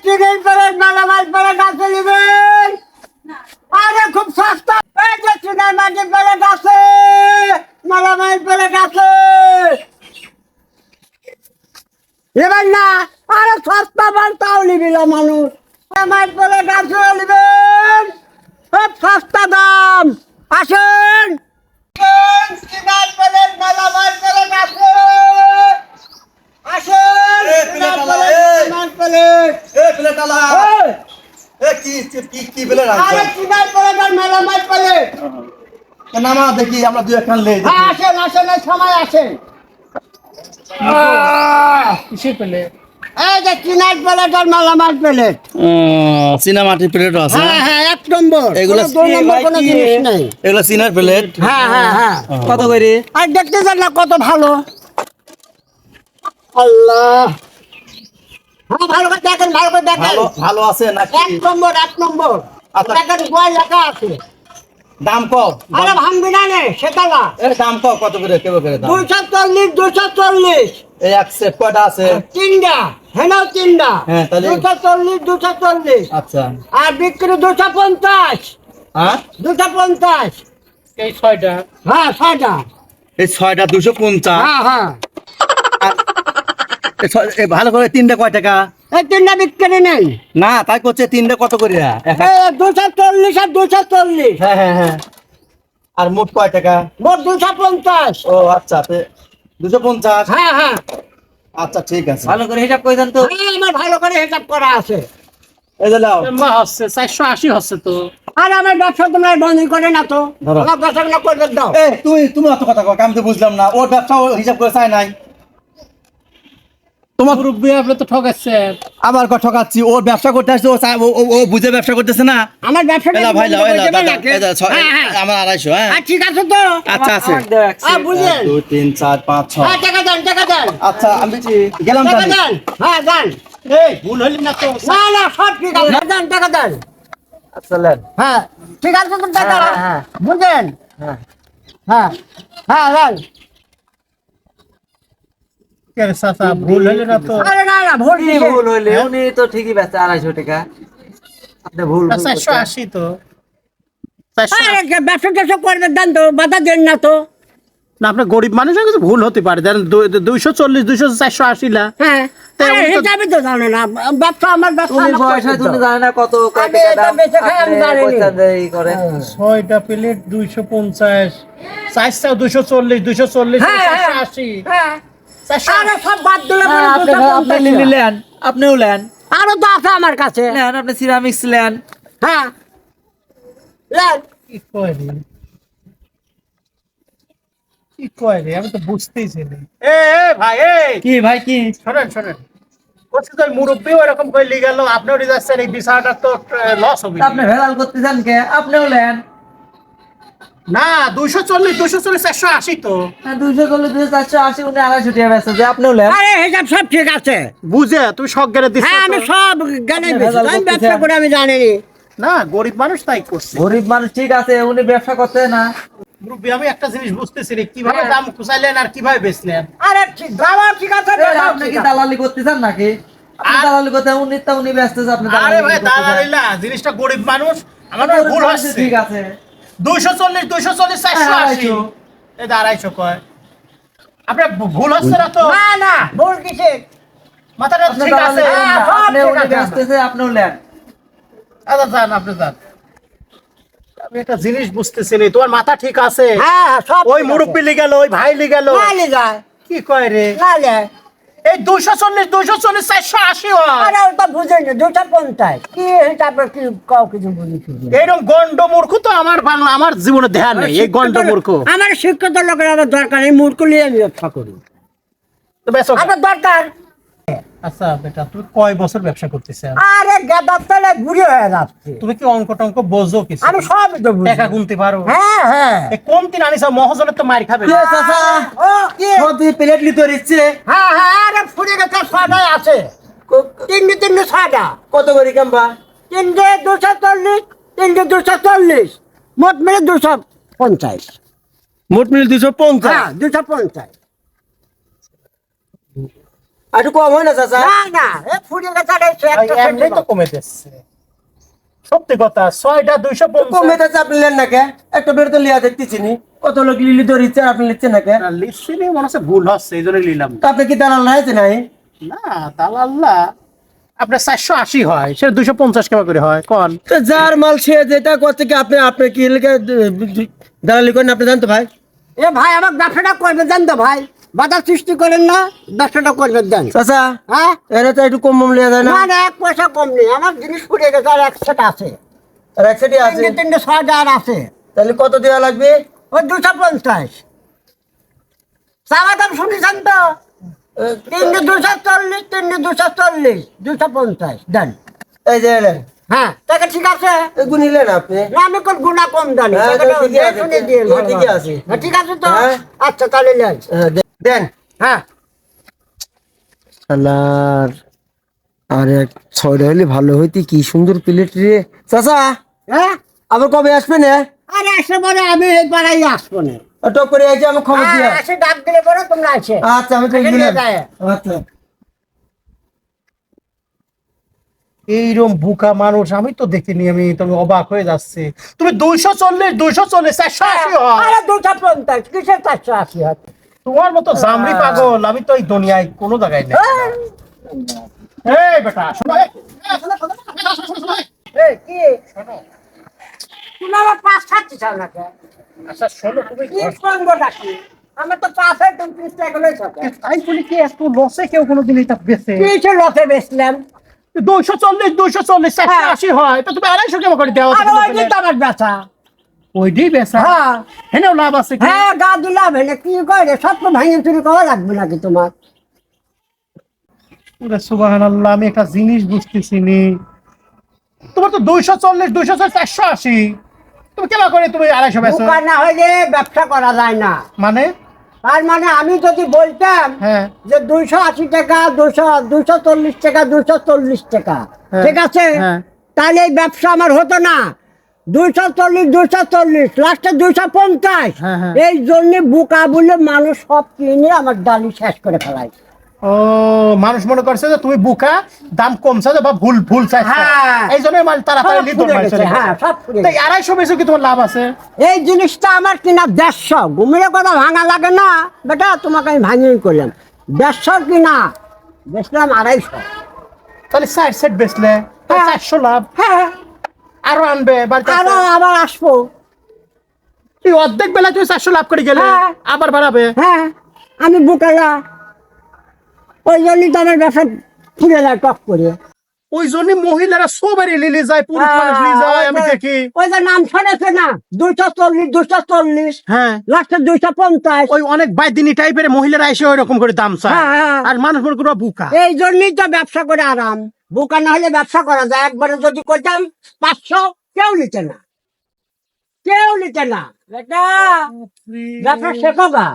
Chicken plate মালামাল plate আছে নেবেন? আরে খুব সস্তা। এই যে চিকেন মাটি প্লেট আছে, মালামাল প্লেট আছে নেবেন না? আরে সস্তা মাল তাও নিবি না মানুষ। মালামাল প্লেট আছে নেবেন, খুব সস্তা দাম। আসেন চিকেন প্লেট মালামাল প্লেট আছে। আসেন চিকেন প্লেট মালামাল প্লেট। প্লেটালা কি প্লেট আরে আছে চিকেন প্লেট আর মালামাল প্লেট। নামা দেখি আমরা দুই একখান লে হ্যাঁ আসেন আসেন, এই সময় আসেন। কিসের পেলে? এই যে চিনার প্লেট আর মালামাল প্লেট। সিনেমাটির প্লেটও আছে হ্যাঁ হ্যাঁ, এক নম্বর। এগুলো কোনো দুই নম্বর কোনো জিনিস নেই। এগুলো সিনার প্লেট হ্যাঁ হ্যাঁ হ্যাঁ। কত করে আর দেখতে চান না কত ভালো। আল্লাহ, হ্যাঁ ভালো করে দেখেন, ভালো করে দেখেন। ভালো ভালো আছে নাকি এক নম্বর, এক নম্বর। আচ্ছা। দেখেন গোয়া লেখা আছে। দাম কম আরে ভাঙবি না নে, সেটা না। এর দাম কম কত করে কেউ করে দাম 240, 240। এই এক সেট কয়টা আছে তিনটা, হ্যাঁ তিনটা। হ্যাঁ, তাহলে 240, 240। আচ্ছা আর বিক্রি 250, হ্যাঁ 250। এই 6টা। হ্যাঁ 6টা। এই 6টা 250 হ্যাঁ হ্যাঁ। ভালো করে তিনটা কয় টাকা এই তিনটা বিক্রি নেই। না তাই করছে তিনটা কত করে এই 240 আর 240। হ্যাঁ হ্যাঁ হ্যাঁ আর মোট কয় টাকা মোট 250। ও আচ্ছা 250 হ্যাঁ হ্যাঁ আচ্ছা ঠিক আছে ভালো করে হিসাব করে দেন তো। হ্যাঁ, আমার ভালো করে হিসাব করা আছে। এই যে নাও মা হচ্ছে 480 হচ্ছে তো। আর আমার ব্যবসা তোমরা বন্ধ করে না তো। ধরো। আমার ব্যবসা করে দাও। এ তুমি অত কথা কও আমি তো বুঝলাম না ওর ব্যবসা ও হিসাব করে চাই নাই তোমার মুরব্বি আপনি তো ঠকাচ্ছেন। আবার কথা ঠকাচ্ছি ওর ব্যবসা করতে আসছে ও বুঝে ব্যবসা করতেছে না আমার ব্যবসা এলা ভাই লাও এলা দাদা হ্যাঁ হ্যাঁ। আমার 250 হ্যাঁ ঠিক আছে তো। আচ্ছা আছে বুঝলেন। 2 3 4 5 6 হ্যাঁ টাকা দেন, টাকা দেন, আচ্ছা আমি গেলাম টাকা তাহলে দেন। হ্যাঁ দেন। এই ভুল হইল না তো। না না সব ঠিক আছে, দেন টাকা দেন। আচ্ছা লেন হ্যাঁ ঠিক আছে তো টাকা। হ্যাঁ, হ্যাঁ। বুঝলেন। হ্যাঁ হ্যাঁ হ্যাঁ দেন। কেন চাচা ভুল হইল না তো? আরে না না ভুল কিসের? ভুল হইলে উনি তো ঠিকই বেচে 250 টাকা আপনি ভুল 480 তো। 480 আরে ব্যবসা ট্যাবসা করবে, দেন তো, বাধা দেন না তো। না আপনি গরিব মানুষের কিছু ভুল হতে পারে। দেন 240 200 480 লা। হ্যাঁ তা আরে উনি তো- হিসাবে তো জানো না। ব্যবসা আমার ব্যবসা উনি আমার বয়স হয় করতে উনি দাও। জানে না কত কয় আমি টাকা এটা দাম বেচে খাই, আমি আপনি জানি নি। পয়সা দেই করেন 6টা প্লেট 250, 400 240 240 হ্যাঁ, হ্যাঁ। 480 হ্যাঁ 480। আরে সব বাদ দিলে পরে হ্যাঁ, আপনি 250 আপনি নিলেন আপনিও নেন আরো তো আছে আমার কাছে। নেন আপনি সিরামিক্স নেন হ্যাঁ লেন। কি কয় রে? কি কয় রে? আমি তো বুঝতেইছি না। এ ভাই এই কি ভাই কি শোনেন শোনেন, বলছি তো মুরব্বী ওরকম করে লিয়ে গেল, আপনিও নিয়ে যাচ্ছেন, এই বিষয়টা তো লস হবে। আপনি ভেজাল করতে চান কে আপনিও নেন না 240 240 480 তো। 240 480 উনি 250 টাকা বেচে যে আপনিও নেন আরে হিসাব সব ঠিক আছে। বুঝে তুমি শখ গেলে দিচ্ছ হ্যাঁ আমি তো। সব জ্ঞানে আপনি বেশি, ভেজাল আমি করতেছেন। ব্যবসা করে আমি জানি নি। না গরিব মানুষ তাই করছে। গরিব মানুষ ঠিক আছে উনি ব্যবসা করতে না মুরব্বী আমি একটা জিনিস বুঝতেছি রে, কিভাবে হ্যাঁ। দাম খুচাইলেন আর কিভাবে বেচলেন। আরে ঠিক দাম ঠিক আছে, এই, দাম আপনি ঠিক কি আছে। দালালি করতে চান নাকি আপনি আর- দালালি করতে উনি তো উনি ব্যস্ত আছে আপনি আরে দালালি ভাই করতে চান। দালালিলা জিনিসটা গরিব মানুষ, আমার গরিব ভুল মানুষ হচ্ছে। ঠিক আছে 240 240 480 250 এই 250 কয় আপনার ভুল হচ্ছে না তো? না না ভুল কিসের? মাথাটা আপনি ঠিক আছে। দালালি করেন না, সব আপনি ঠিক উনি আছে ব্যস্ত আছে আপনিও নেন আচ্ছা যান আপনি যান। আমি একটা জিনিস বুঝতেছি না, তোমার মাথা ঠিক আছে? হ্যাঁ সব ওই মুরব্বি লি গেল, ওই ভাই লি গেল, নালে যায়, কি কয় রে? নালে। এই 240 240 480 হয়। আরে ওটা বুঝেন না, 250 কি হিসাবে কি কাউ কিছু বুঝেছি। এইরকম গন্ড মূর্খ তো আমার বাংলা আমার জীবনে ধ্যান নেই, এই গন্ড মূর্খ। আমার শিক্ষিত লোকের আমার দরকার নেই, মূর্খ নিয়ে আমি ব্যবসা করি। তো বেশ ওকে। আমার দরকার। আচ্ছা বেটা তুমি কয় বছর ব্যবসা করতেছ? আরে গেদার তালে বুড়ি হয়ে যাচ্ছে। তুমি কি অঙ্ক টঙ্ক বোঝো কিছু? আমি সবই তো বুঝি। টাকা গুনতে পারো? হ্যাঁ হ্যাঁ। এই কোন দিন আনিস মহাজনের তো মার খাবে। কে চাচা ও কি? সত্যি প্লেট লিতে দিচ্ছে হ্যাঁ হ্যাঁ, আরে ফুড়ে গেছে, ছটাই আছে। তিনটে তিনটে ছটা। কত করে কাম্বা তিনটে 240, তিনটে 240, মোট মিলে 250। মোট মিল 250 হ্যাঁ 250। আর একটু কম হয় না চাচা? না না এ ফুরিয়ে গেছে আর এই সে ভাই, একটা এমনি সেট তো কমে যাচ্ছে সত্যি কথা 6টা 250 কমে যাচ্ছে, আপনি নেন না কে? একটা বের তো লিয়া দেখতেছি নি, কত লোক লিলি তো ইচ্ছা, আপনি নিচ্ছেন না কে? লিস্টে মনে হচ্ছে ভুল হচ্ছে এই জন্য নিলাম তা আপনি কি দালাল রাইছে নাই? না তাহলে আপনার 480 হয় সেটা 250 টাকা করে হয় কোন তো যার মাল সে যেটা করছে কি, আপনি আপনি কি লিখে দালালি করেন আপনি জানতো ভাই? এ ভাই আমার ব্যবসাটা করবে দেন তো ভাই, বাধা সৃষ্টি করেন না, ব্যবসাটা করবে দেন। চাচা হ্যাঁ এরা তো একটু কম কম লিয়া যায় না? না না এক পয়সা কম নেই, আমার জিনিস ফুরিয়ে গেছে আর এক সেট আছে, আর এক সাইডে আছে, তিনটে তিনটে 6টা আর আছে, তাহলে কত দেওয়া লাগবে? ওই 250 চাওয়া দাম শুনেছেন তো, 3 240 3 240 250 দেন। এই যে এলেন, হ্যাঁ টাকা ঠিক আছে, গুনিলেন আপনি? না আমি কোন গুণা কম জানি, হ্যাঁ, টাকাটা ঠিকই আছে, শুনে দিয়ে হ্যাঁ, ঠিকই আছে। হ্যাঁ, ঠিক আছে তো, হ্যাঁ। আচ্ছা তাহলে নেন। দেন। হ্যাঁ শালার আর এক ছয়টা হলে ভালো হইতি, কি সুন্দর প্লেট রে। চাচা হ্যাঁ আবার কবে আসবেন? আরে আসে পরে আমি এই পাড়াই আসবো না, টক করে আইছি, আমি খবর দিয়া। আসে ডাক দিলে পরে তোমরা আসে। আচ্ছা আমি তো আগে নিয়ে দিলাম। যায়। আচ্ছা এইরকম বুকা মানুষ আমি তো দেখিনি, আমি তুমি অবাক হয়ে যাচ্ছে। তুমি 240 240 480 হয় আরে 250 কিসের 480 হয়? তোমার মতো জামরি পাগল আমি তো এই দুনিয়ায় কোনো জায়গায় নেই। এই বেটা শোনো, এই কি তুমি আমার পাঁচ ছাড়তে চাও না কেন? আচ্ছা শোনো তুমি কি করবো নাকি, আমার তো পাশে 30 টাকা করে থাকে, তাই বলি কি এত লসে কেউ কোনোদিন এটা বেচে? কিসের লসে বেচলাম? 240 240 480 হয় তো তুমি 250 কেমন করে দেওয়া? আরে ওই দিন তো আমার বেচা। ওইটাই বেচা, হ্যাঁ হেনেও লাভ আছে কি? হ্যাঁ গা দিলাম হেলে কি করে, সব তো ভাঙে চুরি করা লাগবে নাকি তোমার? ওরে সুবহানাল্লাহ, আমি একটা জিনিস বুঝতেছি নি, তোমার তো 240 240 480, তুমি কেমন করে তুমি 250 বেচো? দোকান না হইলে ব্যবসা করা যায় না, মানে তার মানে আমি যদি বলতাম হ্যাঁ যে 280 টাকা 240 টাকা 240 টাকা, হ্যাঁ, ঠিক আছে, হ্যাঁ। তাহলে এই ব্যবসা আমার হতো না। 240 লাস্টে 250, হ্যাঁ, হ্যাঁ। এই জন্য বুকা বলে মানুষ সব কিনে আমার ডালি শেষ করে ফেলায়। ও মানুষ মনে করছে যে তুমি বুকা, দাম কমছে বা ভুল ভুল চাইছো, হ্যাঁ। এই জন্য মাল তাড়াতাড়ি সব লিড ফুরে মারছে। গেছে, হ্যাঁ সব ফুরে তাই গেছে। 250 বেচো কি তোমার লাভ আছে? এই জিনিসটা আমার কিনা 150, ঘুমিয়ে কথা ভাঙা লাগে না বেটা, তোমাকে আমি ভাঙিয়ে করলাম 150 কিনা বেচলাম 250। তাহলে 60 সেট বেচলে তাহলে হ্যাঁ। 400 লাভ, হ্যাঁ আরো আনবে বাড়িতে আরো আছে। আবার আসবো। তুই অর্ধেক বেলা তুই 400 লাভ করে গেলে হ্যাঁ। আবার বাড়াবে। হ্যাঁ আমি বুকালা, ওই জন্যই তো আমার ব্যবসা ফুরে যায় টপ করে। ওই জন্য মহিলারা সবারই লিলি যায়, পুরুষ মানুষ লিলি যায় আমি দেখি। ওই যে নাম শুনেছে না 240 হ্যাঁ লাস্টে 250। ওই অনেক বাইদিনী টাইপের মহিলারা এসে ওই রকম করে দাম চায়, হ্যাঁ, হ্যাঁ। আর মানুষ মনে করো বুকা। এই জন্যই তো ব্যবসা করে আরাম, বোকা না হলে ব্যবসা করা যায়। একবারে যদি করতাম 500 কেউ নিতে না, কেউ নিতে না বেটা, ব্যবসা শেখো গা।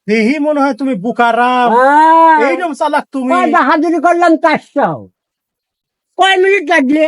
দেহি মনে হয় তুমি বুকারাম, হ্যাঁ। এইরকম চালাক তুমি। কয়টা হাজিরি করলাম 400, কয় মিনিট লাগলে?